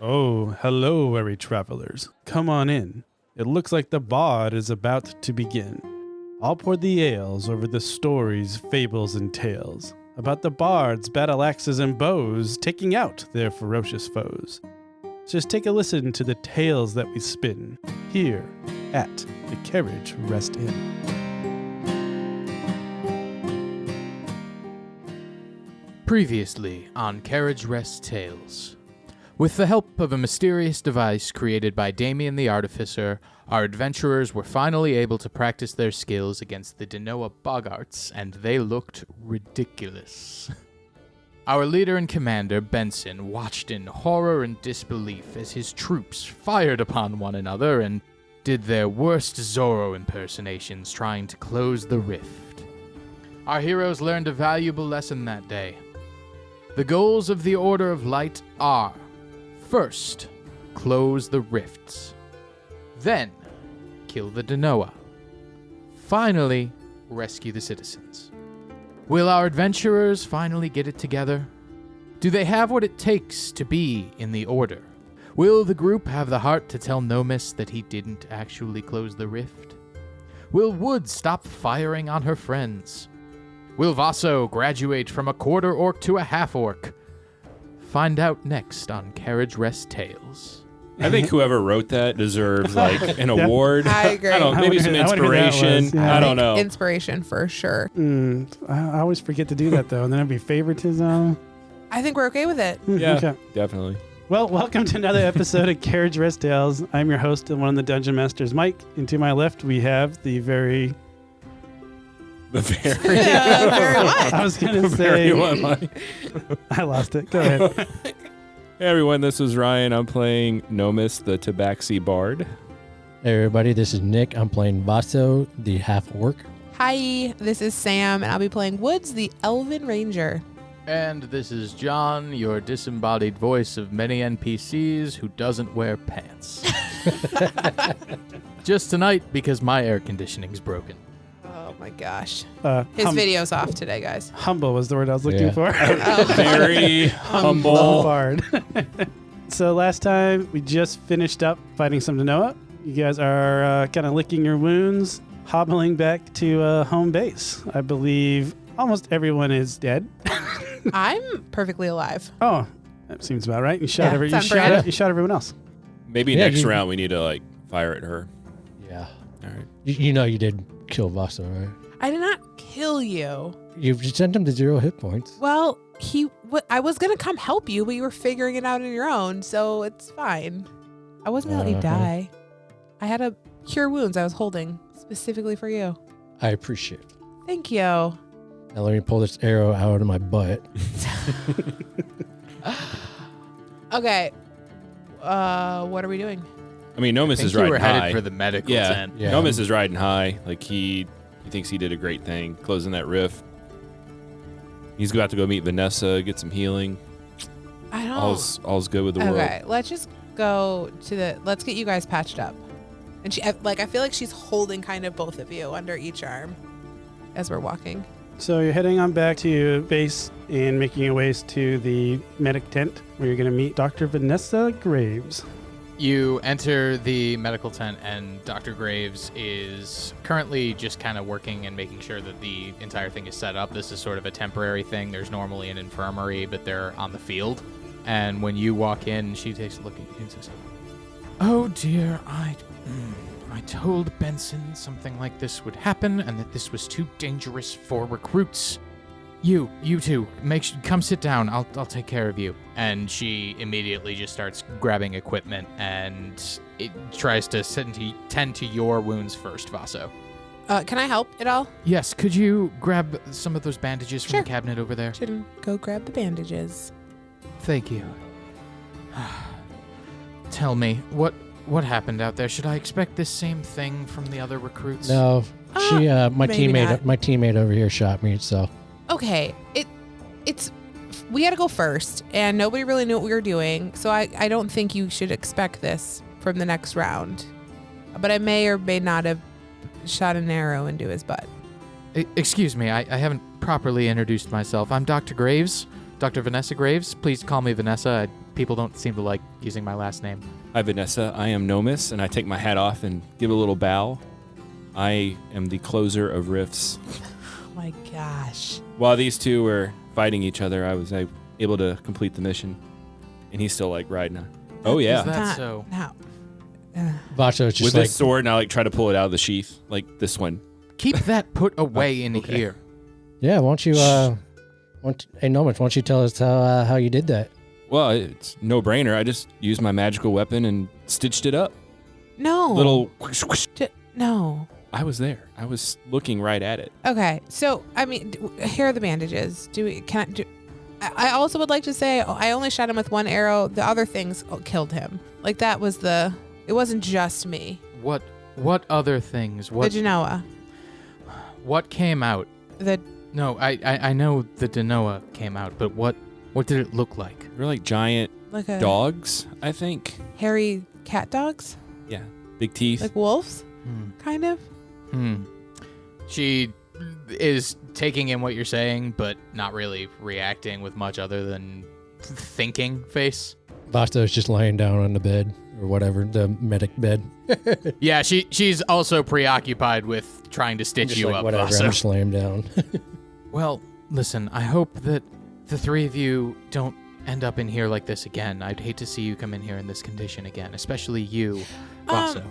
Oh, hello, weary travelers. Come on in. It looks like the bard is about to begin. I'll pour the ales over the stories, fables, and tales about the bards, battle axes, and bows taking out their ferocious foes. Just take a listen to the tales that we spin here at the Carriage Rest Inn. Previously on Carriage Rest Tales. With the help of a mysterious device created by Damien the Artificer, our adventurers were finally able to practice their skills against the Denoa Boggarts, and they looked ridiculous. Our leader and commander, Benson, watched in horror and disbelief as his troops fired upon one another and did their worst Zorro impersonations trying to close the rift. Our heroes learned a valuable lesson that day. The goals of the Order of Light are: first, close the rifts. Then, kill the Denoa. Finally, rescue the citizens. Will our adventurers finally get it together? Do they have what it takes to be in the Order? Will the group have the heart to tell Nomis that he didn't actually close the rift? Will Wood stop firing on her friends? Will Vaso graduate from a quarter orc to a half orc? Find out next on Carriage Rest Tales. I think whoever wrote that deserves an award. I agree. I don't know, maybe some inspiration. I don't know. Inspiration for sure. I always forget to do that, though, and then it'd be favoritism. I think we're okay with it. Yeah, Okay. definitely. Well, welcome to another episode of Carriage Rest Tales. I'm your host and one of the Dungeon Masters, Mike. And to my left, we have the very... Very what? I was going to say... Mike. I lost it. Go ahead. Hey everyone, this is Ryan. I'm playing Nomis, the Tabaxi Bard. Hey everybody, this is Nick. I'm playing Vaso, the half-orc. Hi, this is Sam, and I'll be playing Woods, the Elven Ranger. And this is John, your disembodied voice of many NPCs who doesn't wear pants. Just tonight because my air conditioning's broken. Oh my gosh. His video's off today, guys. Humble was the word I was looking for. Very humble. Bard. So last time, we just finished up fighting some Denoa. You guys are kind of licking your wounds, hobbling back to home base. I believe almost everyone is dead. I'm perfectly alive. Oh, that seems about right. You shot Yeah, you shot everyone else. Maybe next round we need to fire at her. Yeah. All right. You know you did kill Vaso, right? I did not kill you. You sent him to 0 hit points. Well, I was going to come help you, but you were figuring it out on your own, so it's fine. I wasn't going to let you die. I had a cure wounds I was holding specifically for you. I appreciate it. Thank you. Now let me pull this arrow out of my butt. Okay. What are we doing? I mean, Nomis is You riding were high. headed for the medical yeah. tent. Yeah. Nomis is riding high. He thinks he did a great thing, closing that rift. He's about to go meet Vanessa, get some healing. I don't. All's good with the world. Okay, let's just go to let's get you guys patched up. And I feel like she's holding kind of both of you under each arm as we're walking. So you're heading on back to base and making your ways to the medic tent where you're going to meet Dr. Vanessa Graves. You enter the medical tent, and Dr. Graves is currently just kind of working and making sure that the entire thing is set up. This is sort of a temporary thing. There's normally an infirmary, but they're on the field. And when you walk in, she takes a look at you and says, "Oh dear, I told Benson something like this would happen and that this was too dangerous for recruits. You two, come sit down. I'll take care of you." And she immediately just starts grabbing equipment and it tries to tend to your wounds first, Vaso. Can I help at all? Yes, could you grab some of those bandages from Sure. the cabinet over there? Should go grab the bandages. Thank you. Tell me, what happened out there? Should I expect this same thing from the other recruits? No, my maybe not. teammate over here shot me, so. Okay, we had to go first, and nobody really knew what we were doing, so I don't think you should expect this from the next round. But I may or may not have shot an arrow into his butt. Excuse me, I haven't properly introduced myself. I'm Dr. Graves, Dr. Vanessa Graves. Please call me Vanessa. People don't seem to like using my last name. Hi, Vanessa. I am Nomis, and I take my hat off and give a little bow. I am the closer of Rifts. Oh my gosh. While these two were fighting each other, I was able to complete the mission. And he's still like riding on. Oh, yeah. Is that Not- so? No. Vaso's just With like, this sword, and I like try to pull it out of the sheath, like this one. Keep that put away in okay. here. yeah, why don't you, hey, Nomis, why don't you tell us how you did that? Well, it's no brainer. I just used my magical weapon and stitched it up. No. Little whoosh, whoosh. No. I was there. I was looking right at it. Okay. So, I mean, here are the bandages. I also would like to say I only shot him with one arrow. The other things killed him. Like that was it wasn't just me. What other things? The Genoa. What came out? No, I know the Genoa came out, but what did it look like? They're like giant Like a dogs, I think. hairy cat dogs? Yeah, big teeth. Like wolves? Kind of? She is taking in what you're saying, but not really reacting with much other than thinking face. Vaso's just laying down on the bed or whatever, the medic bed. Yeah, she's also preoccupied with trying to stitch Just you like, up. whatever, Vaso. I'm just laying down. Well, listen, I hope that the three of you don't end up in here like this again. I'd hate to see you come in here in this condition again, especially you, Vaso.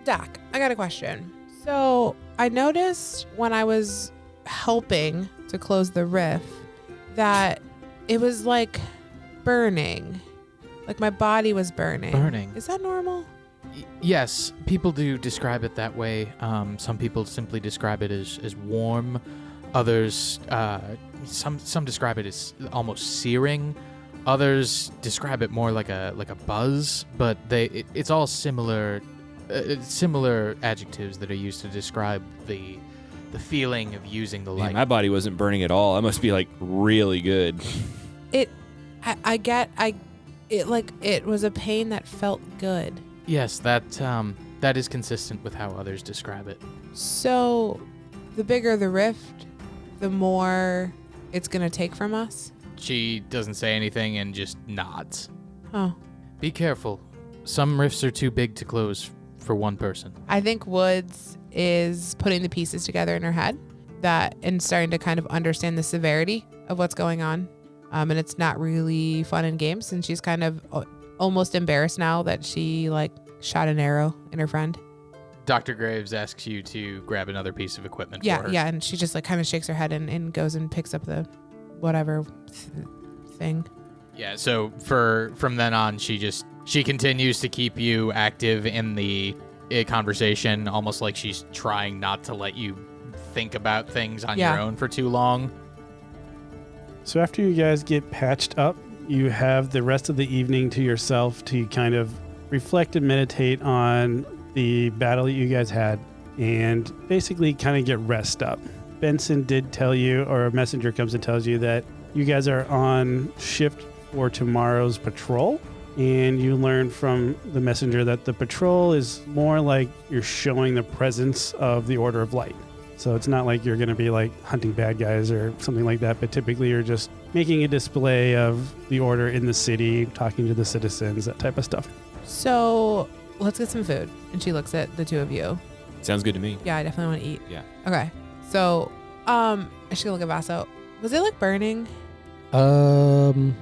Doc, I got a question. So I noticed when I was helping to close the rift that it was like burning. Like my body was burning. Burning. Is that normal? Yes, people do describe it that way. Some people simply describe it as warm. Others, some describe it as almost searing. Others describe it more like a buzz. But it's all similar adjectives that are used to describe the feeling of using the light. Man, my body wasn't burning at all. I must be like really good. It was a pain that felt good. Yes, that is consistent with how others describe it. So the bigger the rift, the more it's going to take from us? She doesn't say anything and just nods. Oh. Be careful. Some rifts are too big to close for one person. I think Woods is putting the pieces together in her head and starting to kind of understand the severity of what's going on. And it's not really fun in games, and she's kind of almost embarrassed now that she shot an arrow in her friend. Dr. Graves asks you to grab another piece of equipment for her. Yeah, and she just kind of shakes her head and goes and picks up the whatever thing. Yeah, so from then on, she continues to keep you active in the conversation, almost like she's trying not to let you think about things on your own for too long. So after you guys get patched up, you have the rest of the evening to yourself to kind of reflect and meditate on the battle that you guys had and basically kind of get rest up. Benson did tell you, or a messenger comes and tells you that you guys are on shift for tomorrow's patrol. And you learn from the messenger that the patrol is more like you're showing the presence of the Order of Light. So it's not like you're going to be hunting bad guys or something like that, but typically you're just making a display of the Order in the city, talking to the citizens, that type of stuff. So let's get some food. And she looks at the two of you. Sounds good to me. Yeah, I definitely want to eat. Yeah. Okay. So, I should look at Vaso. Was it burning? Yeah, Do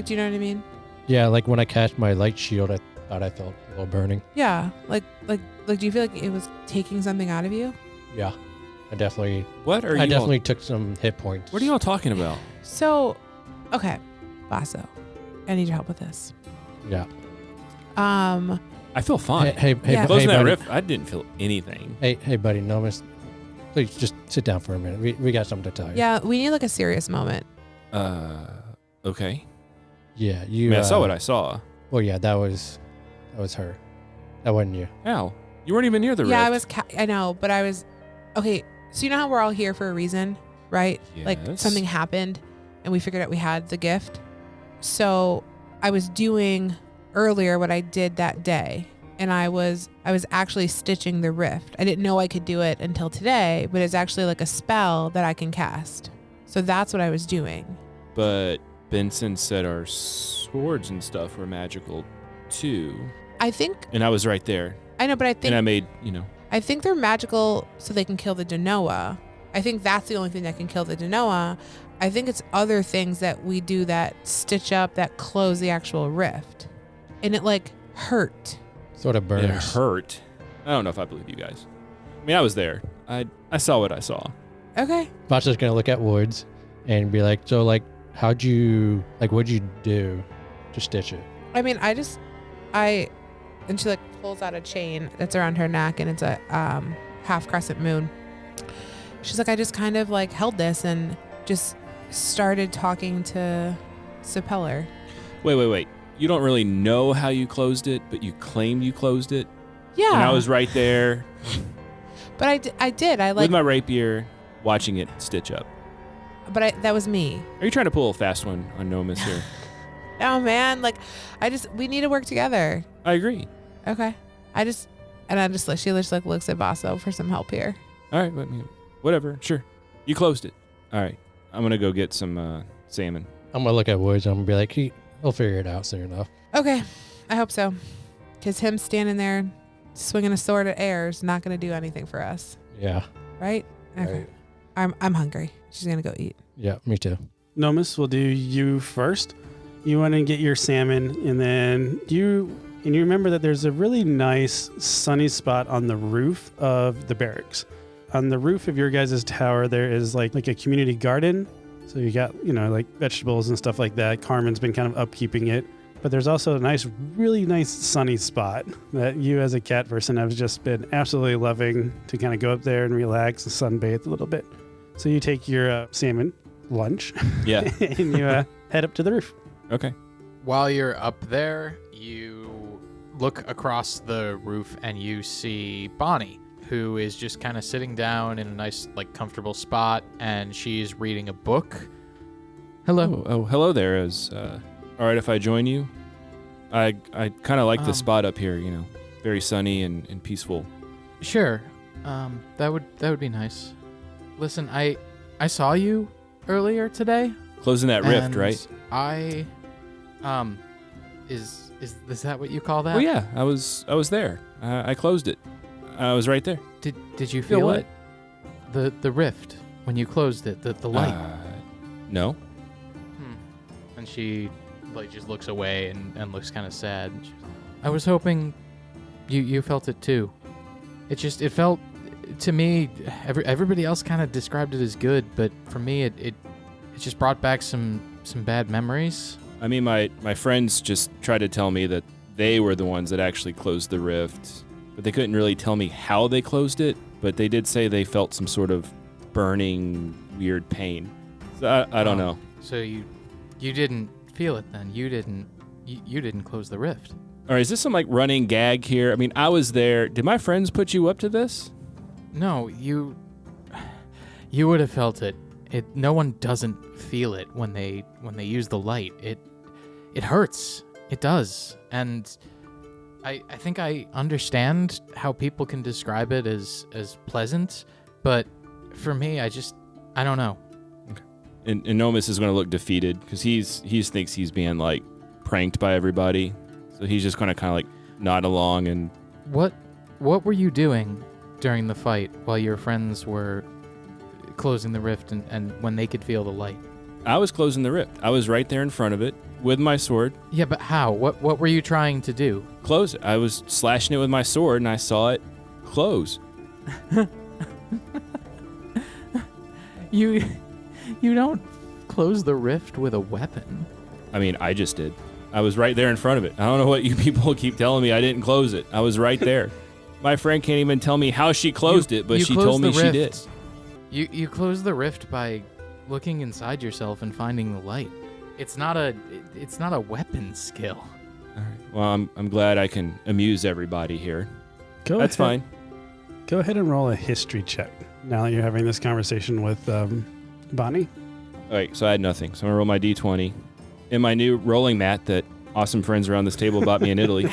you know what I mean? like when I cast my light shield, I thought I felt a little burning. Yeah. Do you feel like it was taking something out of you? Yeah, I definitely took some hit points. What are y'all talking about? So, okay, Vaso, I need your help with this. Yeah. I feel fine. Hey, Yeah. Closing that buddy. rift, I didn't feel anything. Hey, buddy, Nomis, please just sit down for a minute. We got something to tell you. Yeah, we need a serious moment. Okay. Yeah, I you. mean, I saw what I saw. Well, yeah, that was her. That wasn't you. How? You weren't even near the Yeah, rift. I know, but I was. Okay, so you know how we're all here for a reason, right? Like Yes. something happened, and we figured out we had the gift. So I was doing earlier what I did that day, and I was actually stitching the rift. I didn't know I could do it until today, but it's actually like a spell that I can cast. So that's what I was doing. But Benson said our swords and stuff were magical too. I think, And I was right there. I know, but I think, And I made, I think they're magical so they can kill the Denoa. I think that's the only thing that can kill the Denoa. I think it's other things that we do that stitch up, that close the actual rift. And it like hurt. Sort of burns. it hurt. I don't know if I believe you guys. I mean, I was there. I saw what I saw. Okay. Bot's just gonna look at Woods and be like, so like, what'd you do to stitch it? I mean, and she like pulls out a chain that's around her neck, and it's a half crescent moon. She's like, I just kind of like held this and just started talking to Sepeller. Wait. You don't really know how you closed it, but you claim you closed it. Yeah. And I was right there. But I did. I like. With my rapier, watching it stitch up. But that was me. Are you trying to pull a fast one on Nomis here? Oh man, like we need to work together. I agree. Okay. She just like looks at Basso for some help here. All right, whatever. Sure. You closed it. All right. I'm going to go get some salmon. I'm gonna look at Woods and I'm gonna be like, he'll figure it out soon enough. Okay. I hope so. Because him standing there swinging a sword at air is not going to do anything for us. Yeah. Right? Okay. Right. I'm hungry. She's going to go eat. Yeah, me too. Nomis, we'll do you first. You want to get your salmon, and then you remember that there's a really nice sunny spot on the roof of the barracks. On the roof of your guys' tower, there is like a community garden. So you got, like vegetables and stuff like that. Carmen's been kind of upkeeping it. But there's also a really nice sunny spot that you as a cat person have just been absolutely loving to kind of go up there and relax and sunbathe a little bit. So you take your salmon lunch. Yeah. And you head up to the roof. Okay. While you're up there, you look across the roof and you see Bonnie, who is just kind of sitting down in a nice, comfortable spot, and she's reading a book. Hello. Oh, hello there. All right if I join you? I kind of like the spot up here, very sunny and peaceful. Sure. That would be nice. Listen, I saw you earlier today. Closing that rift, right? Is that what you call that? Oh yeah, I was there. I closed it. I was right there. Did you feel what? it? The rift when you closed it, the light. No. And she just looks away and looks kind of sad. I was hoping you felt it too. It felt to me, everybody else kind of described it as good, but for me it just brought back some bad memories. I mean, my friends just tried to tell me that they were the ones that actually closed the rift, but they couldn't really tell me how they closed it, but they did say they felt some sort of burning, weird pain. So I don't know. So you didn't feel it then? You didn't close the rift? All right, is this some running gag here? I mean, I was there. Did my friends put you up to this? No, you would have felt it. No one doesn't feel it when they use the light. It hurts. It does. And I think I understand how people can describe it as pleasant, but for me, I don't know. Okay. And Nomis is going to look defeated because he thinks he's being pranked by everybody. So he's just going to kind of nod along and. What were you doing during the fight while your friends were closing the rift and when they could feel the light? I was closing the rift. I was right there in front of it with my sword. Yeah, but how? What were you trying to do? Close it. I was slashing it with my sword and I saw it close. You don't close the rift with a weapon. I mean, I just did. I was right there in front of it. I don't know what you people keep telling me. I didn't close it. I was right there. My friend can't even tell me how she closed it, but she told me she did. You close the rift by looking inside yourself and finding the light. It's not a weapon skill. All right. Well, I'm glad I can amuse everybody here. That's fine. Go ahead and roll a history check now that you're having this conversation with Bonnie. All right, so I had nothing. So I'm going to roll my D20. In my new rolling mat that awesome friends around this table bought me in Italy.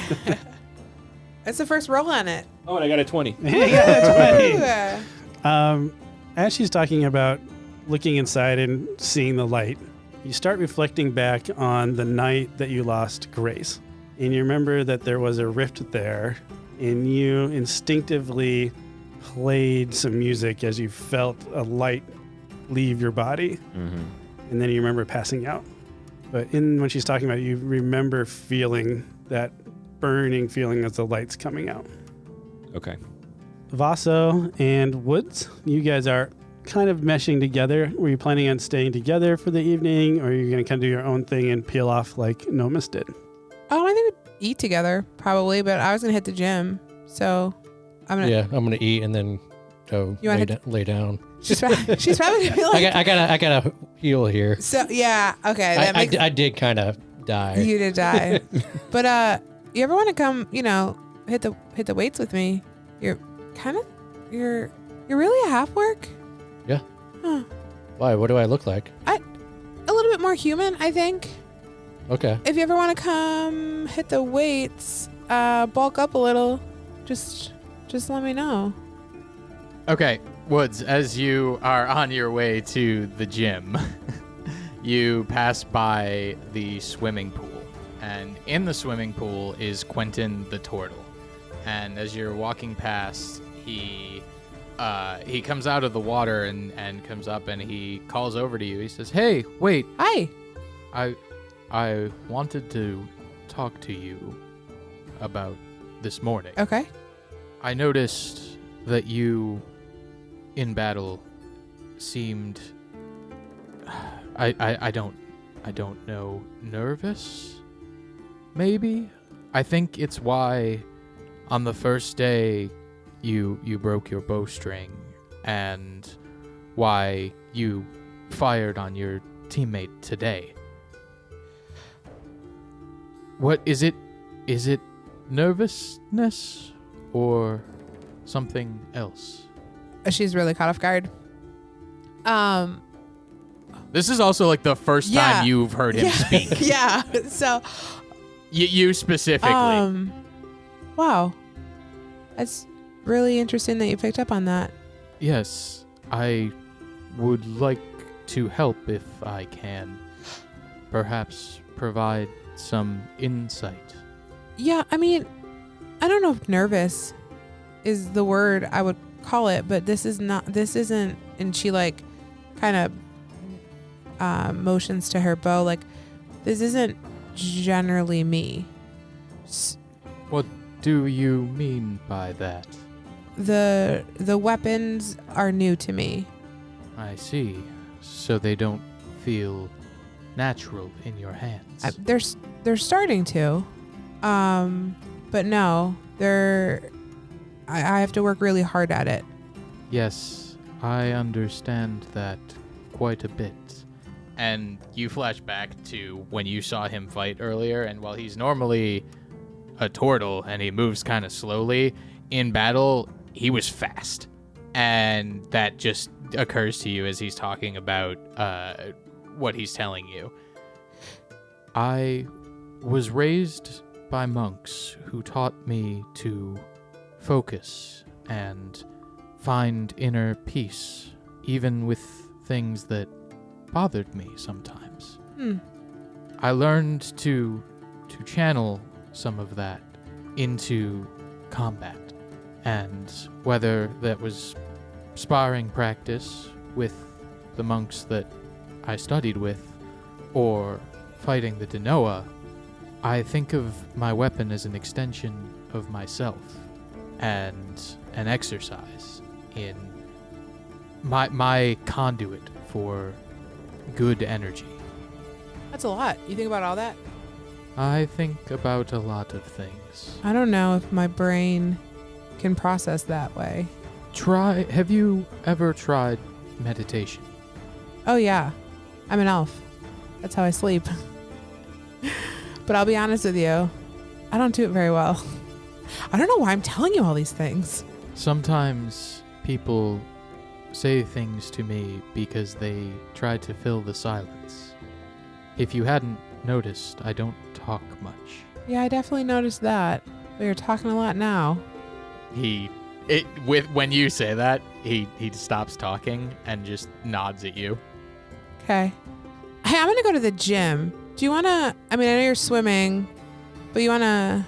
That's the first roll on it. Oh, and I got a 20. Yeah, 20. As she's talking about looking inside and seeing the light, you start reflecting back on the night that you lost Grace. And you remember that there was a rift there, and you instinctively played some music as you felt a light leave your body. Mm-hmm. And then you remember passing out. But when she's talking about it, you remember feeling that burning feeling as the light's coming out. Okay. Vaso and Woods, you guys are kind of meshing together. Were you planning on staying together for the evening, or are you going to kind of do your own thing and peel off like Nomis did? I think we'd eat together probably, but I was gonna hit the gym, so I'm gonna eat and then go lay down. She's probably gonna be like, I gotta heal here. So yeah, okay. I did kind of die. You did die, but you ever want to come? Hit the weights with me? You're really a half work. Yeah. Huh. Why? What do I look like? A little bit more human, I think. Okay. If you ever want to come hit the weights, bulk up a little, just let me know. Okay, Woods, as you are on your way to the gym, you pass by the swimming pool. And in the swimming pool is Quentin the turtle. And as you're walking past, he comes out of the water and comes up and he calls over to you. He says, "Hey, wait. Hi. I wanted to talk to you about this morning. Okay. I noticed that you, in battle, seemed, I don't know, nervous? Maybe? I think it's why on the first day you broke your bowstring and why you fired on your teammate today. What is it? Is it nervousness or something else?" She's really caught off guard. This is also like the first time you've heard him speak. Yeah. So You specifically. Wow. That's really interesting that you picked up on that. Yes, I would like to help if I can. Perhaps provide some insight. Yeah, I mean, I don't know if nervous is the word I would call it, but this isn't, and she like kind of motions to her bow, like this isn't generally me. What do you mean by that? The weapons are new to me. I see. So they don't feel natural in your hands. They're starting to, but no, I have to work really hard at it. Yes, I understand that quite a bit. And you flash back to when you saw him fight earlier, and while he's normally a turtle and he moves kind of slowly, in battle, he was fast. And that just occurs to you as he's talking about what he's telling you. I was raised by monks who taught me to focus and find inner peace, even with things that bothered me sometimes. I learned to channel some of that into combat, and whether that was sparring practice with the monks that I studied with, or fighting the Denoa, I think of my weapon as an extension of myself and an exercise in my conduit for good energy. That's a lot. You think about all that? I think about a lot of things. I don't know if my brain can process that way. Have you ever tried meditation? Oh yeah, I'm an elf. That's how I sleep. But I'll be honest with you, I don't do it very well. I don't know why I'm telling you all these things. Sometimes people say things to me because they try to fill the silence. If you hadn't noticed, I don't talk much. Yeah, I definitely noticed that. But you're talking a lot now. When you say that, he stops talking and just nods at you. Okay. Hey, I'm going to go to the gym. Do you want to, I know you're swimming, but do you want to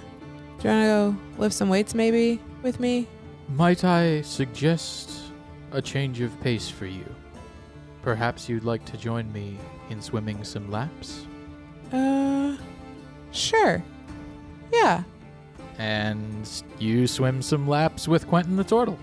go lift some weights maybe with me? Might I suggest a change of pace for you? Perhaps you'd like to join me in swimming some laps? Sure. Yeah. And you swim some laps with Quentin the Turtle.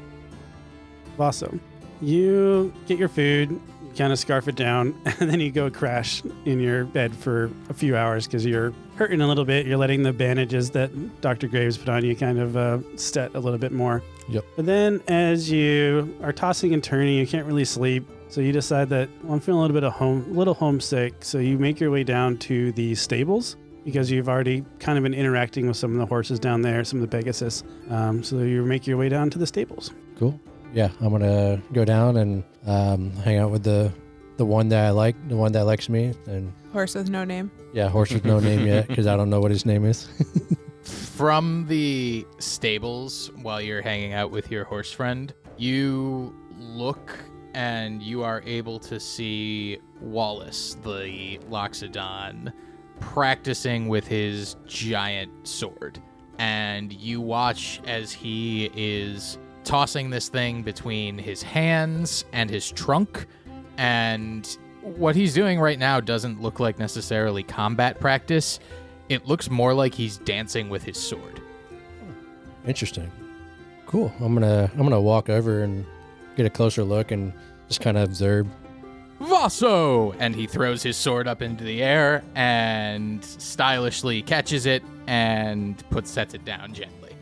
Awesome. You get your food, you kind of scarf it down, and then you go crash in your bed for a few hours because you're hurting a little bit. You're letting the bandages that Dr. Graves put on you kind of set a little bit more. Yep. But then as you are tossing and turning, you can't really sleep. So you decide that, well, I'm feeling a little homesick. So you make your way down to the stables because you've already kind of been interacting with some of the horses down there, some of the Pegasus. So you make your way down to the stables. Cool. Yeah, I'm gonna go down and hang out with the one that I like, the one that likes me, and Horse with no name. yeah, horse with no name yet because I don't know what his name is. From the stables, while you're hanging out with your horse friend, you look and you are able to see Wallace, the Loxodon, practicing with his giant sword. And you watch as he is tossing this thing between his hands and his trunk. And what he's doing right now doesn't look like necessarily combat practice. It looks more like he's dancing with his sword. Interesting. Cool. I'm gonna walk over and get a closer look and just kind of observe. Vaso! And he throws his sword up into the air and stylishly catches it and sets it down gently.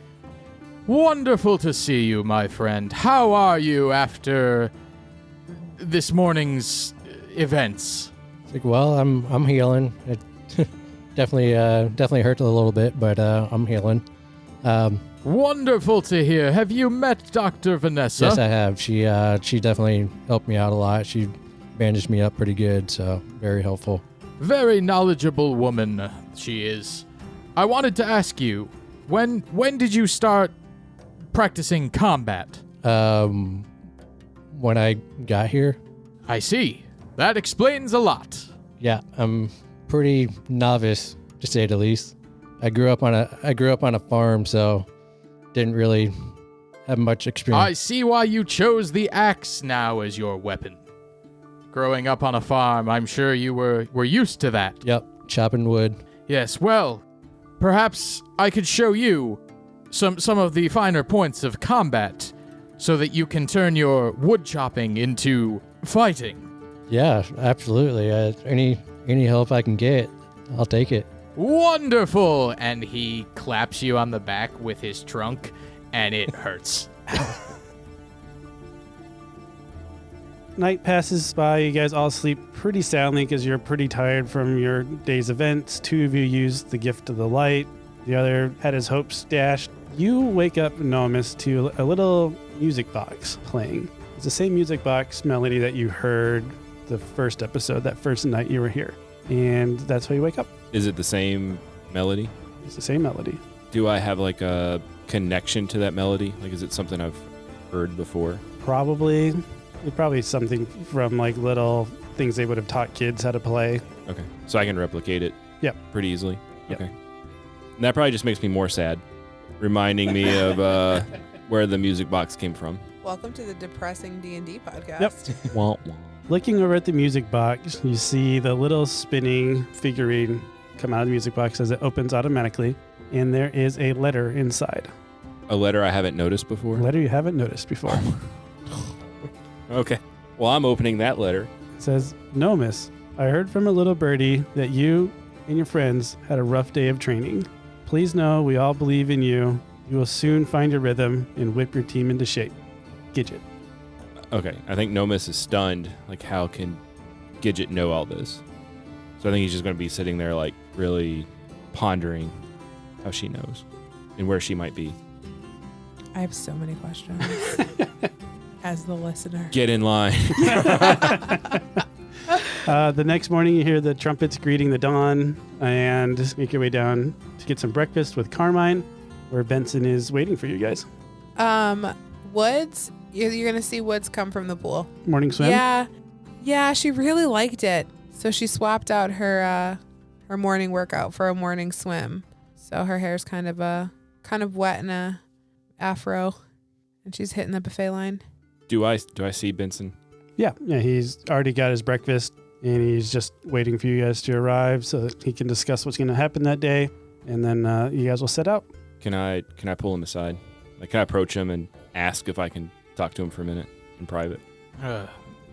Wonderful to see you, my friend. How are you after this morning's events? It's like, well, I'm healing. It definitely hurt a little bit, but I'm healing. Wonderful to hear. Have you met Dr. Vanessa? Yes, I have. She definitely helped me out a lot. She bandaged me up pretty good, so very helpful. Very knowledgeable woman she is. I wanted to ask you, when did you start practicing combat? When I got here. I see. That explains a lot. Yeah, I'm pretty novice to say the least. I grew up on a farm, so didn't really have much experience. I see why you chose the axe now as your weapon. Growing up on a farm, I'm sure you were used to that. Yep, chopping wood. Yes, well, perhaps I could show you some of the finer points of combat so that you can turn your wood chopping into fighting. Yeah, absolutely. Any help I can get, I'll take it. Wonderful! And he claps you on the back with his trunk, and it hurts. Night passes by. You guys all sleep pretty soundly because you're pretty tired from your day's events. 2 of you used the gift of the light. The other had his hopes dashed. You wake up, Nomis, to a little music box playing. It's the same music box melody that you heard the first episode, that first night you were here. And that's how you wake up. Is it the same melody? It's the same melody. Do I have like a connection to that melody? Like, is it something I've heard before? Probably something from like little things they would have taught kids how to play. Okay. So I can replicate it? Yep. Pretty easily? Yep. Okay. And that probably just makes me more sad, reminding me of where the music box came from. Welcome to the depressing D&D podcast. Yep. Wah, wah. Looking over at the music box, you see the little spinning figurine come out of the music box as it opens automatically, and there is a letter inside. A letter I haven't noticed before? A letter you haven't noticed before. Okay. Well, I'm opening that letter. It says, Nomis, I heard from a little birdie that you and your friends had a rough day of training. Please know we all believe in you. You will soon find your rhythm and whip your team into shape. Gidget. Okay. I think Nomis is stunned. Like, how can Gidget know all this? So I think he's just going to be sitting there, like, really pondering how she knows and where she might be. I have so many questions as the listener. Get in line. The next morning, you hear the trumpets greeting the dawn and make your way down to get some breakfast with Carmine, where Benson is waiting for you guys. Woods, you're going to see Woods come from the pool. Morning swim? Yeah, she really liked it. So she swapped out her morning workout for a morning swim. So her hair's kind of wet in a afro, and she's hitting the buffet line. Do I see Benson? Yeah, he's already got his breakfast, and he's just waiting for you guys to arrive so that he can discuss what's going to happen that day, and then you guys will set out. Can I pull him aside? Like, can I approach him and ask if I can talk to him for a minute in private?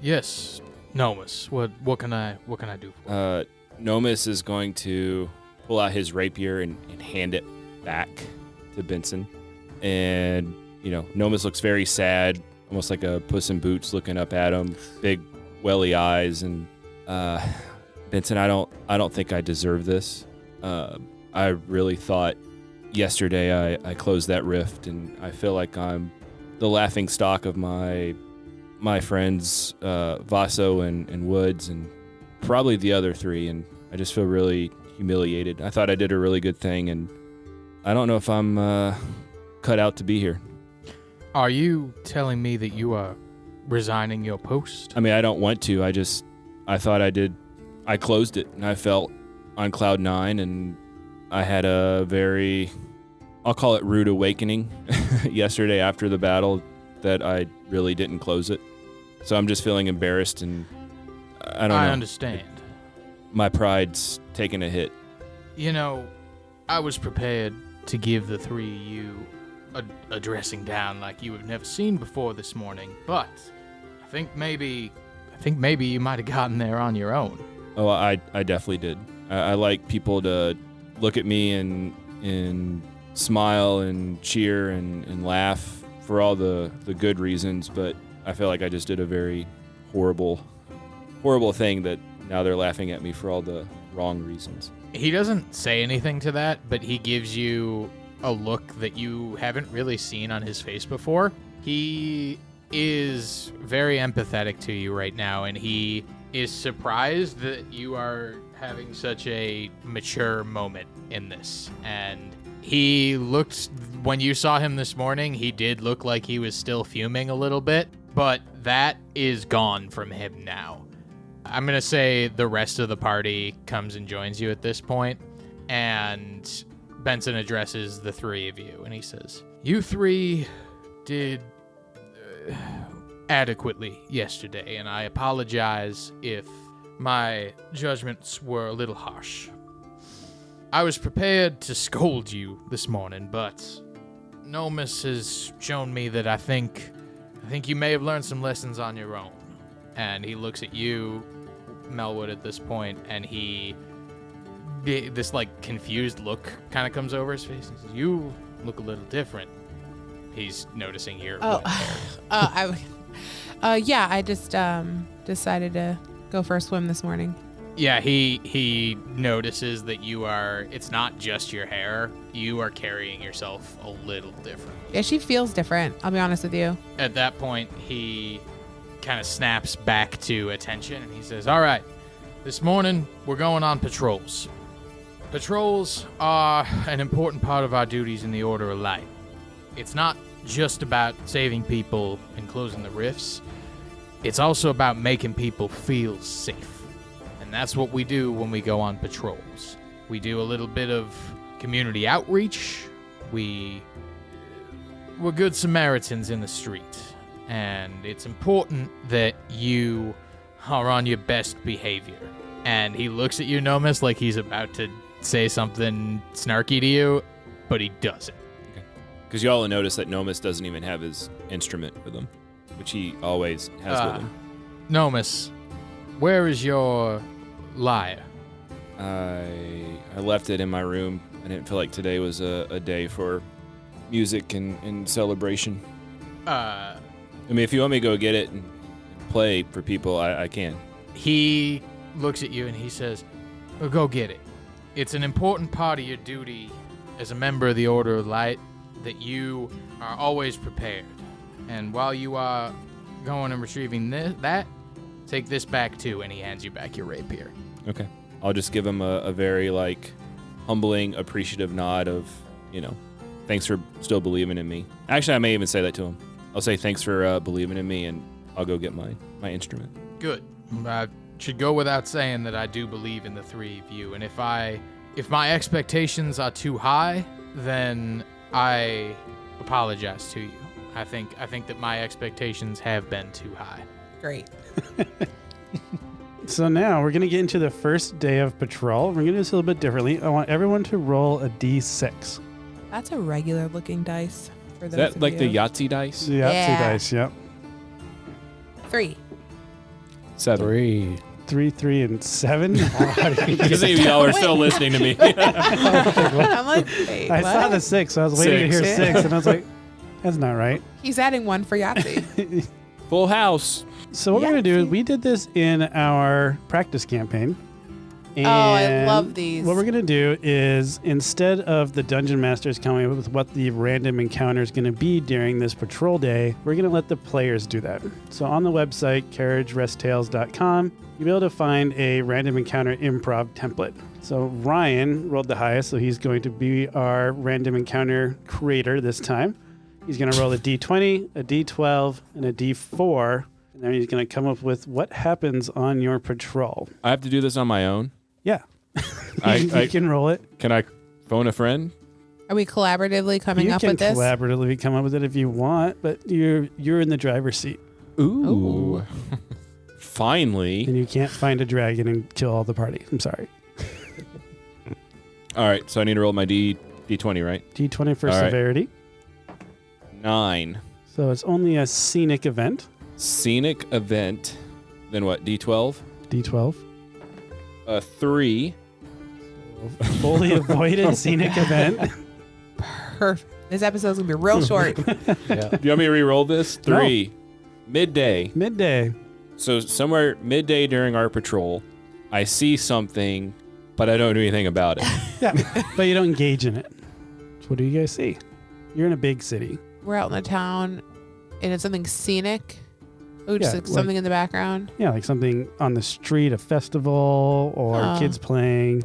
Yes, Nomus. What can I do for you? Nomus is going to pull out his rapier and hand it back to Benson. And, Nomus looks very sad, almost like a Puss in Boots looking up at him, big welly eyes. And Benson, I don't think I deserve this. I really thought yesterday I closed that rift, and I feel like I'm the laughing stock of my friends, Vaso and Woods, and probably the other three, and I just feel really humiliated. I thought I did a really good thing, and I don't know if I'm cut out to be here. Are you telling me that you are resigning your post? I mean, I don't want to. I thought I did. I closed it, and I felt on cloud 9, and I had a very, I'll call it rude awakening yesterday after the battle that I really didn't close it. So I'm just feeling embarrassed, and I don't know. I understand. My pride's taking a hit. I was prepared to give the three of you a dressing down like you have never seen before this morning, but I think maybe you might have gotten there on your own. Oh, I definitely did. I like people to look at me and smile and cheer and laugh for all the good reasons, but I feel like I just did a very horrible thing that now they're laughing at me for all the wrong reasons. He doesn't say anything to that, but he gives you a look that you haven't really seen on his face before. He is very empathetic to you right now, and he is surprised that you are having such a mature moment in this. And he looked, when you saw him this morning, he did look like he was still fuming a little bit, but that is gone from him now. I'm going to say the rest of the party comes and joins you at this point, and Benson addresses the three of you, and he says, "You three did adequately yesterday, and I apologize if my judgments were a little harsh. I was prepared to scold you this morning, but Nomus has shown me that I think you may have learned some lessons on your own." And he looks at you, Melwood, at this point, and this confused look kind of comes over his face. He says, "You look a little different." He's noticing your wet hair. Yeah, I just decided to go for a swim this morning. Yeah, he notices that it's not just your hair, you are carrying yourself a little different. Yeah, she feels different, I'll be honest with you. At that point, he kind of snaps back to attention, and he says, "All right, this morning we're going on patrols. Patrols are an important part of our duties in the Order of Light. It's not just about saving people and closing the rifts. It's also about making people feel safe. And that's what we do when we go on patrols. We do a little bit of community outreach. We're good Samaritans in the street. And it's important that you are on your best behavior." And he looks at you, Nomus, like he's about to say something snarky to you, but he doesn't. Okay. Because you all notice that Nomus doesn't even have his instrument with him, which he always has with him. Nomus, where is your lyre? I left it in my room. I didn't feel like today was a day for music and celebration. I mean, if you want me to go get it and play for people, I can. He looks at you and he says, "Well, go get it. It's an important part of your duty as a member of the Order of Light that you are always prepared. And while you are going and retrieving that, take this back too." And he hands you back your rapier. Okay. I'll just give him a very, humbling, appreciative nod of, thanks for still believing in me. Actually, I may even say that to him. I'll say thanks for believing in me, and I'll go get my instrument. Good. should go without saying that I do believe in the three of you, and if my expectations are too high, then I apologize to you. I think that my expectations have been too high. Great. So now we're going to get into the first day of patrol. We're going to do this a little bit differently. I want everyone to roll a d6. That's a regular looking dice for those Is that of like you. the Yahtzee dice? The Yahtzee dice, yep. 3. 7. 3. 3, 3, and 7. Because y'all are still listening to me. I'm like, wait, I what? saw the 6, so I was waiting to hear 6. 6, and I was like, that's not right. He's adding 1 for Yahtzee. Full house. So what we're going to do is Yahtzee. we did this in our practice campaign. And I love these. What we're going to do is instead of the dungeon masters coming up with what the random encounter is going to be during this patrol day, we're going to let the players do that. So on the website, carriageresttales.com, you'll be able to find a random encounter improv template. So Ryan rolled the highest, so he's going to be our random encounter creator this time. He's going to roll a d20, a d12, and a d4, and then he's going to come up with what happens on your patrol. I have to do this on my own. Yeah. I You can roll it. Can I phone a friend? Are we collaboratively coming You up can with this? collaboratively come up with it if you want, but you're in the driver's seat, Ooh. Finally. and you can't find a dragon and kill all the party. I'm sorry. All right, so I need to roll my D20, right? D20 for All right. severity. 9. So it's only a scenic event. Scenic event. Then what? D12? D12. 3. Fully avoided scenic event. Perfect. This episode's going to be real short. Yeah. Do you want me to re-roll this? 3. Midday. Midday. So somewhere midday during our patrol, I see something, but I don't do anything about it. Yeah, but you don't engage in it. So what do you guys see? You're in a big city. We're out in the town, and it's something scenic. Ooh, just Yeah, like something in the background. Yeah, like something on the street, a festival, or kids playing.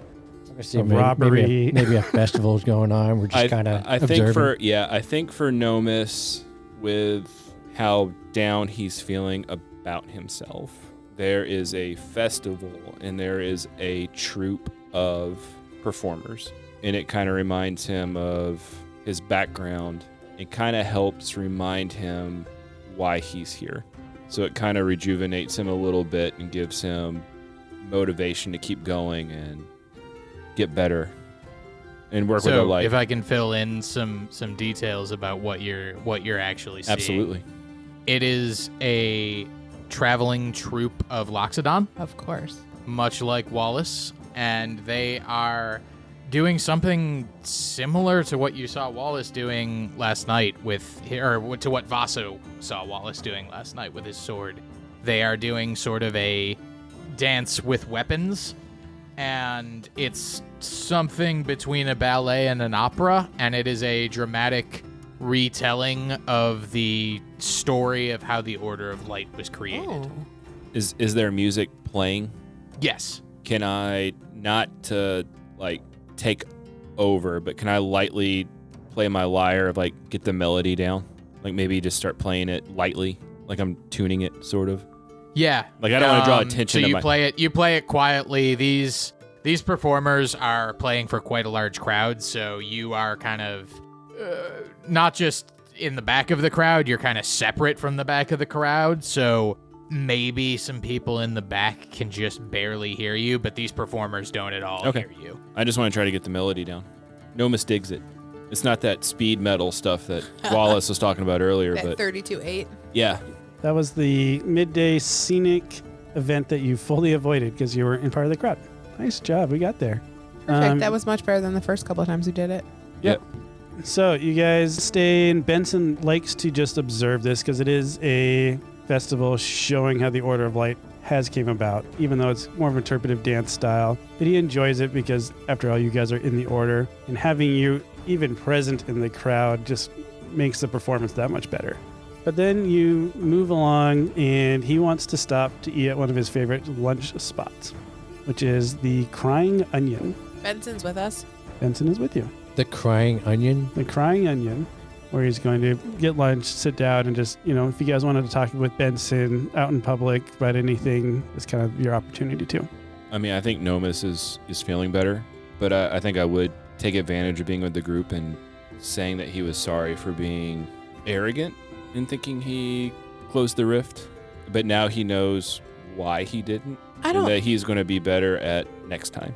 I see A maybe- robbery. Maybe a festival's going on. We're just kind of I observing. think for Nomis, with how down he's feeling about himself, there is a festival and there is a troupe of performers, and it kind of reminds him of his background. It kind of helps remind him why he's here. So it kind of rejuvenates him a little bit and gives him motivation to keep going and get better and work with a So light. if I can fill in some details about what you're actually seeing. Absolutely. It is a traveling troupe of Loxodon, Of course. much like Wallace, and they are doing something similar to what you saw Wallace doing last night or to what Vaso saw Wallace doing last night with his sword. They are doing sort of a dance with weapons, and it's something between a ballet and an opera, and it is a dramatic retelling of the story of how the Order of Light was created. Oh. Is there music playing? Yes. Can I not to like take over, but can I lightly play my lyre of like get the melody down? Like maybe just start playing it lightly, like I'm tuning it sort of. Yeah. Like I don't want to draw attention So to you my play it quietly. These performers are playing for quite a large crowd, so you are kind of not just in the back of the crowd, you're kind of separate from the back of the crowd, so maybe some people in the back can just barely hear you, but these performers don't at all Okay. hear you. I just want to try to get the melody down. Nomis digs it. It's not that speed metal stuff that Wallace was talking about earlier, That but 32.8. yeah. That was the midday scenic event that you fully avoided because you were in part of the crowd. Nice job. We got there. Perfect. That was much better than the first couple of times we did it. Yep. So you guys stay, and Benson likes to just observe this because it is a festival showing how the Order of Light has came about, even though it's more of an interpretive dance style. But he enjoys it because, after all, you guys are in the Order, and having you even present in the crowd just makes the performance that much better. But then you move along, and he wants to stop to eat at one of his favorite lunch spots, which is the Crying Onion. Benson's with us. Benson is with you. The Crying Onion. The Crying Onion where he's going to get lunch, sit down, and just, if you guys wanted to talk with Benson out in public about anything, it's kind of your opportunity to. I mean, I think Nomus is feeling better, but I think I would take advantage of being with the group and saying that he was sorry for being arrogant in thinking he closed the rift, but now he knows why he didn't, and that he's going to be better at next time.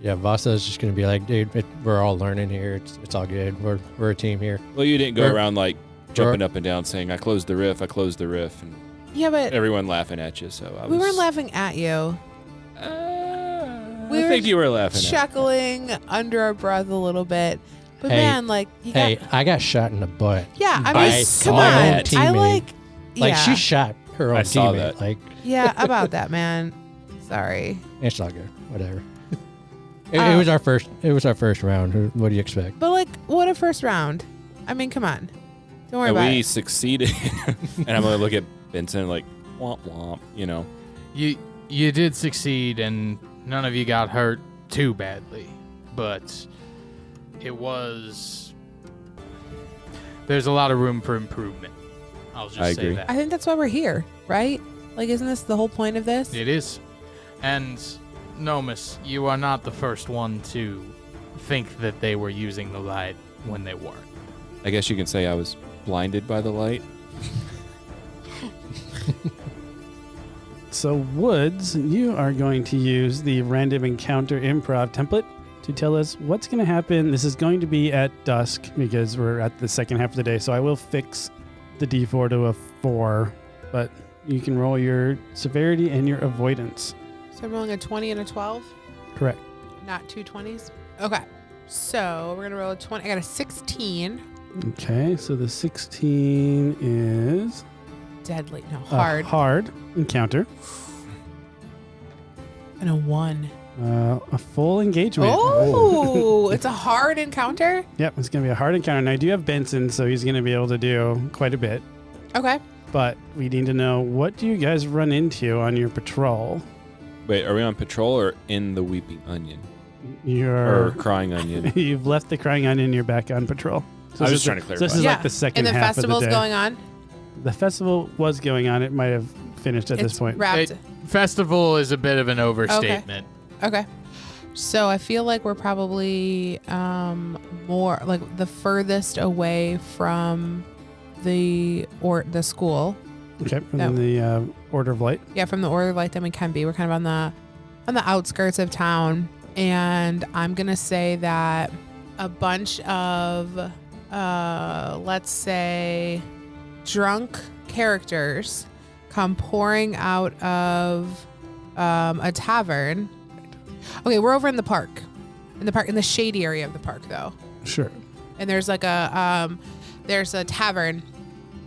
Yeah, Vasa's just going to be like, dude, we're all learning here. It's all good. We're a team here. Well, you didn't go around like jumping up and down saying, I closed the rift, and yeah, but everyone laughing at you. So we weren't laughing at you. I think you were laughing chuckling under our breath a little bit. But hey, man, like, I got shot in the butt. Yeah, I mean, come on. I she shot her own I saw teammate. that. Yeah, about that, man. Sorry. It's all good. Whatever. It was our first. It was our first round. What do you expect? But what a first round! I mean, come on, don't worry about it. We succeeded, and I'm gonna look at Benson like womp womp. You did succeed, and none of you got hurt too badly, but there's a lot of room for improvement. I'll just say that. I think that's why we're here, right? Like, isn't this the whole point of this? It is, and. Nomus, you are not the first one to think that they were using the light when they weren't. I guess you can say I was blinded by the light. So, Woods, you are going to use the random encounter improv template to tell us what's going to happen. This is going to be at dusk because we're at the second half of the day, so I will fix the D4 to a 4, but you can roll your severity and your avoidance. So I'm rolling a 20 and a 12? Correct. Not two 20s? Okay. So we're going to roll a 20. I got a 16. Okay, so the 16 is... Deadly. No, hard. Hard encounter. And a 1. A full engagement. Oh, it's a hard encounter? Yep, it's going to be a hard encounter. And I do have Benson, so he's going to be able to do quite a bit. Okay. But we need to know, what do you guys run into on your patrol? Wait, are we on patrol or in the Weeping Onion? Or Crying Onion? You've left the Crying Onion, you're back on patrol. So I was just trying to clarify. So this is like the second half of the day. And the festival's going on? The festival was going on. It might have finished at this point. Wrapped. Festival is a bit of an overstatement. Okay. So I feel like we're probably more like the furthest away from the school. Okay, from the Order of Light. Yeah, from the Order of Light that we can be. We're kind of on the outskirts of town, and I'm gonna say that a bunch of let's say drunk characters come pouring out of a tavern. Okay, we're over in the park, in the shady area of the park, though. Sure. And there's like there's a tavern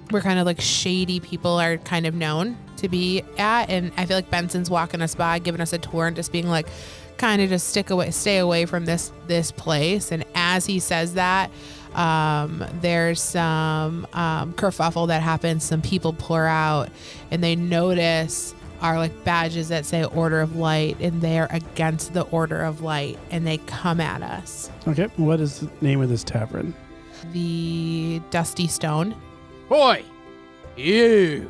where kind of like shady people are kind of known to be at, and I feel like Benson's walking us by, giving us a tour, and just being like, kind of just stay away from this place. And as he says that, there's some kerfuffle that happens. Some people pour out, and they notice our like badges that say Order of Light, and they're against the Order of Light, and they come at us. Okay, what is the name of this tavern? The Dusty Stone. Boy, you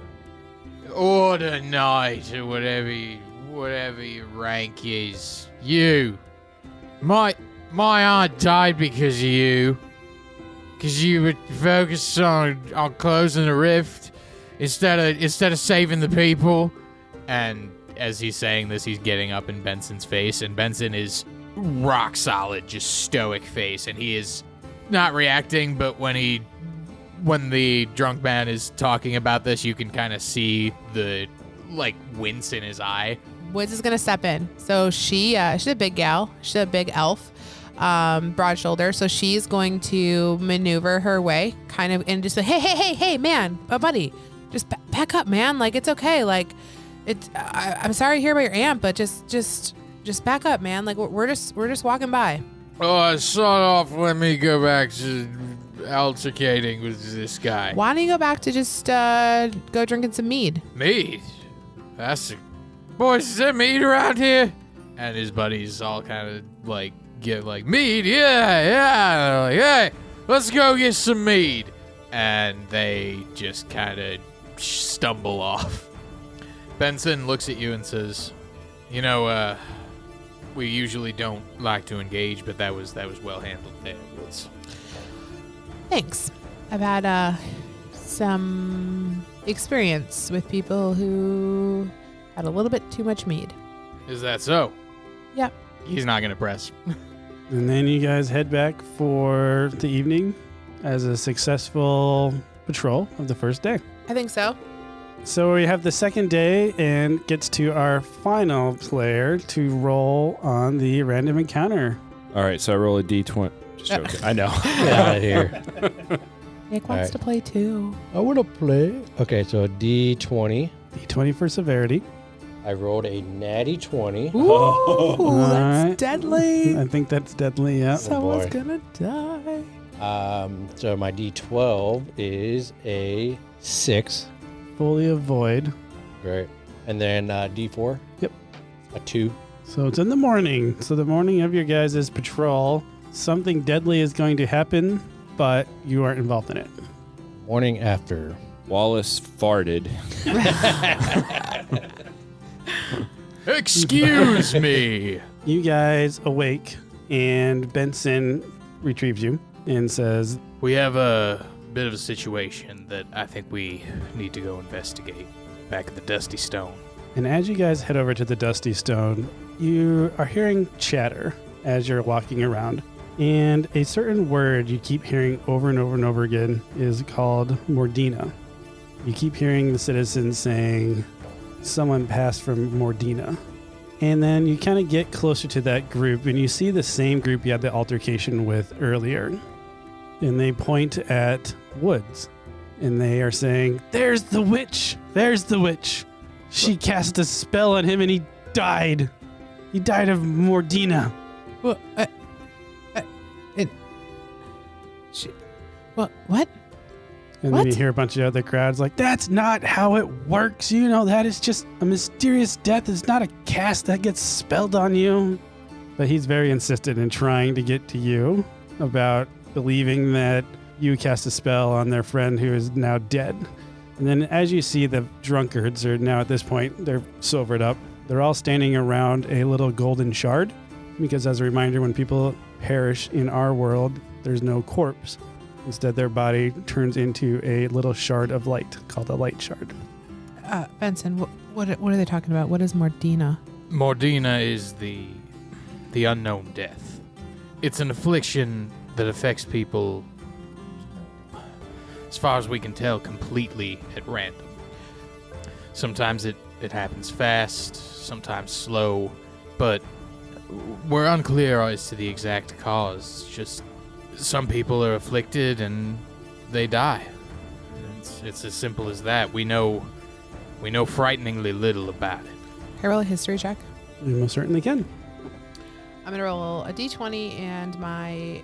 Order Knight or whatever your rank is. You, my aunt died because of you. Because you were focused on closing the rift instead of saving the people. And as he's saying this, he's getting up in Benson's face, and Benson is rock solid, just stoic face, and he is not reacting. But when the drunk man is talking about this, you can kind of see the like wince in his eye. Woods is gonna step in. So she's a big gal. She's a big elf, broad shoulder. So she's going to maneuver her way, kind of, and just say, hey, man, buddy, just back up, man. Like, it's okay. Like, I'm sorry to hear about your aunt, but just back up, man. Like, we're just walking by. Oh, sort off. Let me go back to altercating with this guy. Why don't you go back to just go drinking some mead? Mead? Boys, is there mead around here? And his buddies all kind of like get like, mead? Yeah. They're like, hey, let's go get some mead. and they just kind of stumble off. Benson looks at you and says, we usually don't like to engage, but that was well handled there, Woods. Thanks. I've had some experience with people who had a little bit too much mead. Is that so? Yep. He's not going to press. And then you guys head back for the evening as a successful patrol of the first day. I think so. So we have the second day and gets to our final player to roll on the random encounter. All right, so I roll a D20. Just joking. I know. Get out of here. Nick wants to play too. I want to play. Okay, so D20. D20 for severity. I rolled a natty 20. Ooh, that's Alright. deadly. I think that's deadly, yeah. Someone's boy. gonna die. So my D12 is a 6. Fully avoid. Great. And then D4? Yep. A 2. So it's in the morning. So the morning of your guys' patrol, something deadly is going to happen, but you aren't involved in it. Morning after. Wallace farted. Excuse me. You guys awake, and Benson retrieves you and says, We have a bit of a situation that I think we need to go investigate back at the Dusty Stone. and as you guys head over to the Dusty Stone, you are hearing chatter as you're walking around. And a certain word you keep hearing over and over and over again is called Mordina. You keep hearing the citizens saying, someone passed from Mordina. And then you kind of get closer to that group and you see the same group you had the altercation with earlier. And they point at Woods. And they are saying, there's the witch! There's the witch! She cast a spell on him and he died. He died of Mordina. What? What? And What? then you hear a bunch of other crowds like, that's not how it works. You know, that is just a mysterious death. It's not a cast that gets spelled on you. But he's very insistent in trying to get to you about believing that you cast a spell on their friend who is now dead. And then as you see, the drunkards are now at this point, they're sobered up. They're all standing around a little golden shard. Because as a reminder, when people perish in our world, there's no corpse. Instead, their body turns into a little shard of light called a light shard. Benson, what are they talking about? What is Mordina? Mordina is the unknown death. It's an affliction that affects people, as far as we can tell, completely at random. Sometimes it happens fast, sometimes slow, but we're unclear as to the exact cause. It's just some people are afflicted and they die. It's as simple as that. We know frighteningly little about it. Can I roll a history check? You most certainly can. I'm gonna roll a d20 and my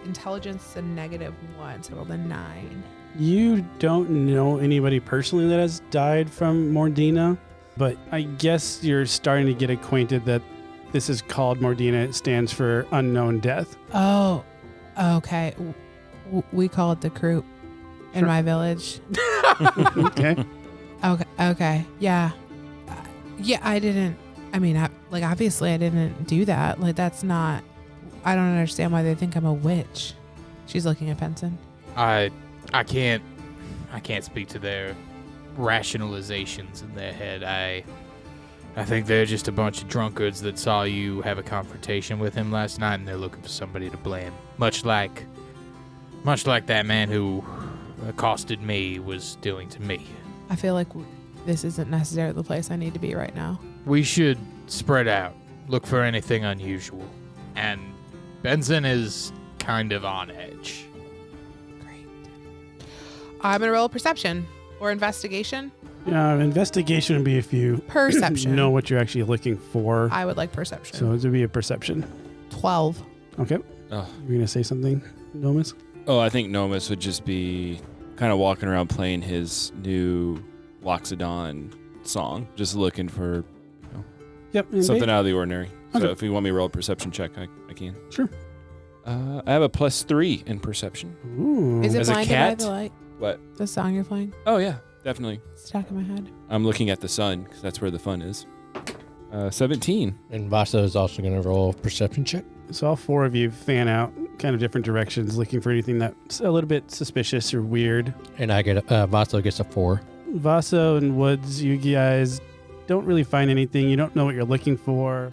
intelligence a -1, so I rolled a 9. You don't know anybody personally that has died from Mordina, but I guess you're starting to get acquainted that this is called Mordina. It stands for unknown death. Oh, okay. We call it the croup in my village. Okay. Okay. Yeah. Yeah, I didn't. I mean, obviously I didn't do that. Like, that's not. I don't understand why they think I'm a witch. She's looking at Benson. I can't speak to their rationalizations in their head. I think they're just a bunch of drunkards that saw you have a confrontation with him last night, and they're looking for somebody to blame. Much like that man who accosted me was doing to me. I feel like this isn't necessarily the place I need to be right now. We should spread out, look for anything unusual. And Benson is kind of on edge. Great. I'm gonna roll a perception or investigation. Investigation would be if you Perception. know what you're actually looking for. I would like perception. So it would be a perception. 12. Okay. Oh. You're going to say something, Nomus? Oh, I think Nomus would just be kind of walking around playing his new Loxodon song, just looking for Yep. and something out of the ordinary. Okay. So if you want me to roll a perception check, I can. Sure. I have a +3 in perception. Ooh. Is it As a blinded cat? by the light? What? The song you're playing? Oh, yeah, definitely. It's stuck in my head. I'm looking at the sun because that's where the fun is. 17. And Vaso is also going to roll perception check. So all four of you fan out kind of different directions, looking for anything that's a little bit suspicious or weird. And I get Vaso gets a 4. Vaso and Woods, you guys don't really find anything. You don't know what you're looking for.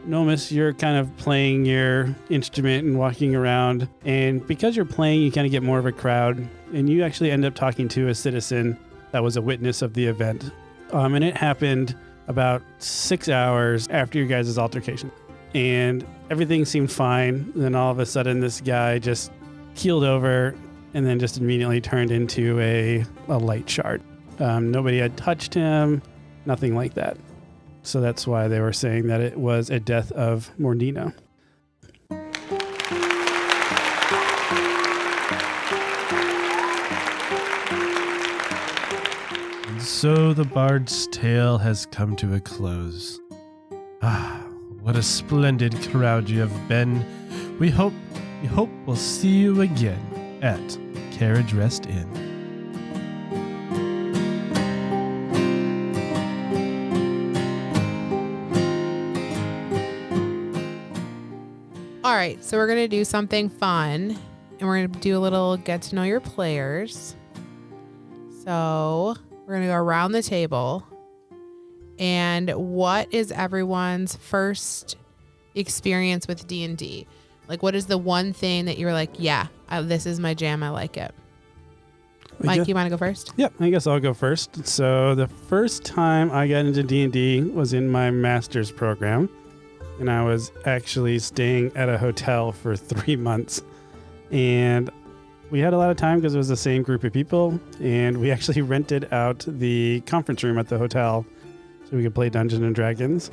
Nomus, you're kind of playing your instrument and walking around. And because you're playing, you kind of get more of a crowd. And you actually end up talking to a citizen that was a witness of the event. And it happened about 6 hours after your guys' altercation. And everything seemed fine. Then all of a sudden, this guy just keeled over and then just immediately turned into a light shard. Nobody had touched him, nothing like that. So that's why they were saying that it was a death of Mordina. And so the bard's tale has come to a close. Ah, what a splendid crowd you have been. We hope we'll see you again at Carriage Rest Inn. All right, so we're going to do something fun, and we're going to do a little get to know your players. So we're going to go around the table. And what is everyone's first experience with D&D? Like, what is the one thing that you're like, yeah, this is my jam, I like it? Mike, you want to go first? Yep, I guess I'll go first. So the first time I got into D&D was in my master's program. And I was actually staying at a hotel for 3 months. And we had a lot of time because it was the same group of people. And we actually rented out the conference room at the hotel so we could play Dungeons and Dragons.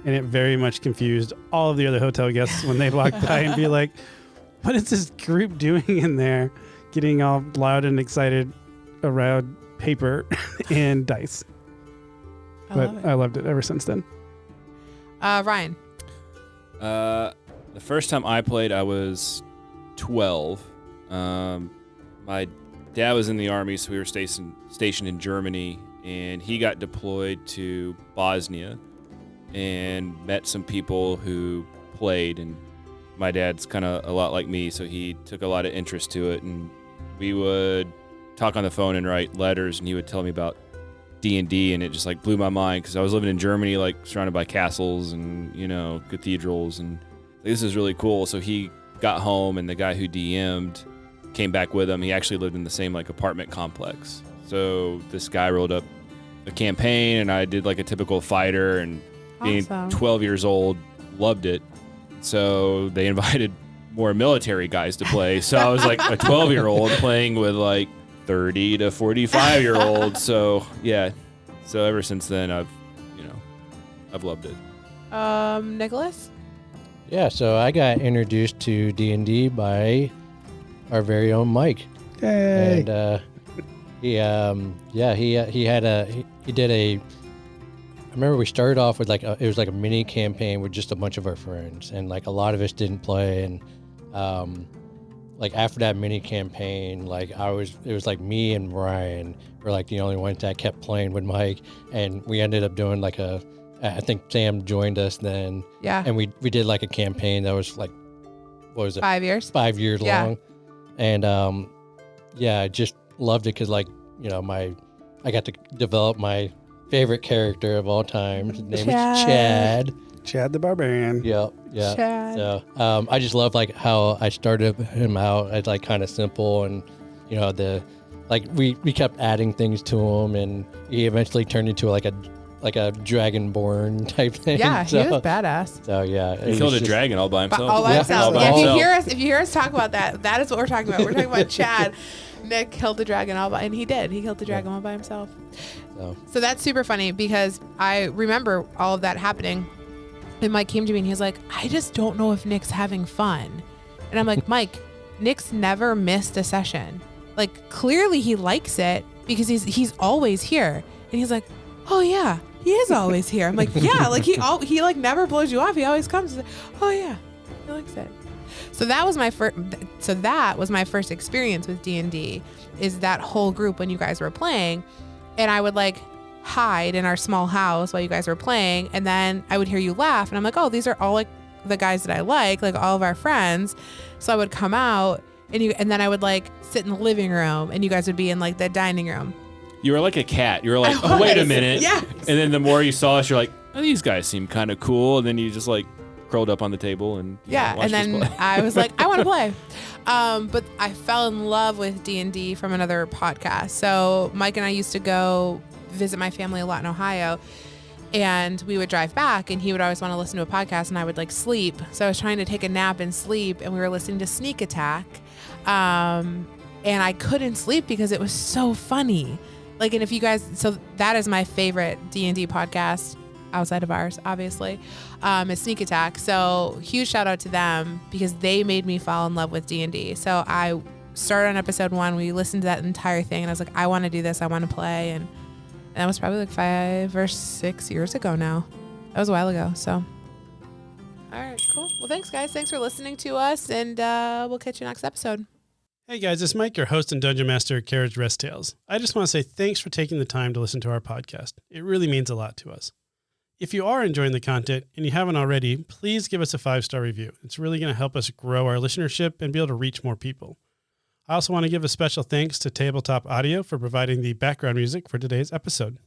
And it very much confused all of the other hotel guests when they'd walk by and be like, what is this group doing in there? Getting all loud and excited around paper and dice. I loved it ever since then. Ryan. The first time I played, I was 12. My dad was in the army, so we were stationed in Germany, and he got deployed to Bosnia and met some people who played, and my dad's kind of a lot like me, so he took a lot of interest to it, and we would talk on the phone and write letters, and he would tell me about D&D, and it just like blew my mind because I was living in Germany, like surrounded by castles and, you know, cathedrals, and this is really cool. So he got home, and the guy who DM'd came back with him. He actually lived in the same like apartment complex. So this guy rolled up a campaign, and I did like a typical fighter, and being 12 years old, loved it. So they invited more military guys to play. So I was like a 12-year-old playing with like 30 to 45-year-olds. So yeah. So ever since then, I've loved it. Nicholas? Yeah, so I got introduced to D&D by our very own Mike. Hey. And he did a. I remember we started off with it was like a mini campaign with just a bunch of our friends, and like a lot of us didn't play, and like after that mini campaign, it was like me and Ryan were like the only ones that kept playing with Mike, and we ended up doing I think Sam joined us then. Yeah. And we did like a campaign that was like, what was it? 5 years. 5 years Yeah. long. And I just loved it because I got to develop my favorite character of all time. His name is Chad. Chad the Barbarian. Yep. Chad. So I just love how I started him out as kind of simple, and we kept adding things to him, and he eventually turned into like a dragonborn type thing. Yeah, he was badass. So yeah, He killed a dragon all by himself. All by himself. All by Yeah, himself. if you hear us talk about that is what we're talking about. We're talking about Chad. Nick killed the dragon and he did. He killed the dragon all by himself. So that's super funny because I remember all of that happening. And Mike came to me and he was like, I just don't know if Nick's having fun. And I'm like, Mike, Nick's never missed a session. Like, clearly he likes it because he's always here. And he's like, oh yeah, he is always here. I'm like, yeah, like he never blows you off. He always comes. He's like, oh yeah, he likes it. So that was my first experience with D&D, is that whole group when you guys were playing. And I would like hide in our small house while you guys were playing, and then I would hear you laugh, and I'm like, oh, these are all like the guys that I like all of our friends. So I would come out, and then I would like sit in the living room, and you guys would be in like the dining room. You were like a cat. You were like, oh, wait a minute. Yes. And then the more you saw us, you're like, oh, these guys seem kind of cool. And then you just like curled up on the table and and then I was like, I want to play. But I fell in love with D&D from another podcast. So Mike and I used to go visit my family a lot in Ohio, and we would drive back, and he would always want to listen to a podcast, and I would like sleep. So I was trying to take a nap and sleep, and we were listening to Sneak Attack. And I couldn't sleep because it was so funny. Like, and if you guys, so that is my favorite D&D podcast outside of ours, obviously, is Sneak Attack. So huge shout out to them because they made me fall in love with D&D. So I started on episode 1. We listened to that entire thing, and I was like, I want to do this. I want to play. And that was probably like 5 or 6 years ago now. That was a while ago. So, all right, cool. Well, thanks, guys. Thanks for listening to us, and we'll catch you next episode. Hey guys, it's Mike, your host and Dungeon Master at Carriage Rest Tales. I just want to say thanks for taking the time to listen to our podcast. It really means a lot to us. If you are enjoying the content and you haven't already, please give us a 5-star review. It's really going to help us grow our listenership and be able to reach more people. I also want to give a special thanks to Tabletop Audio for providing the background music for today's episode.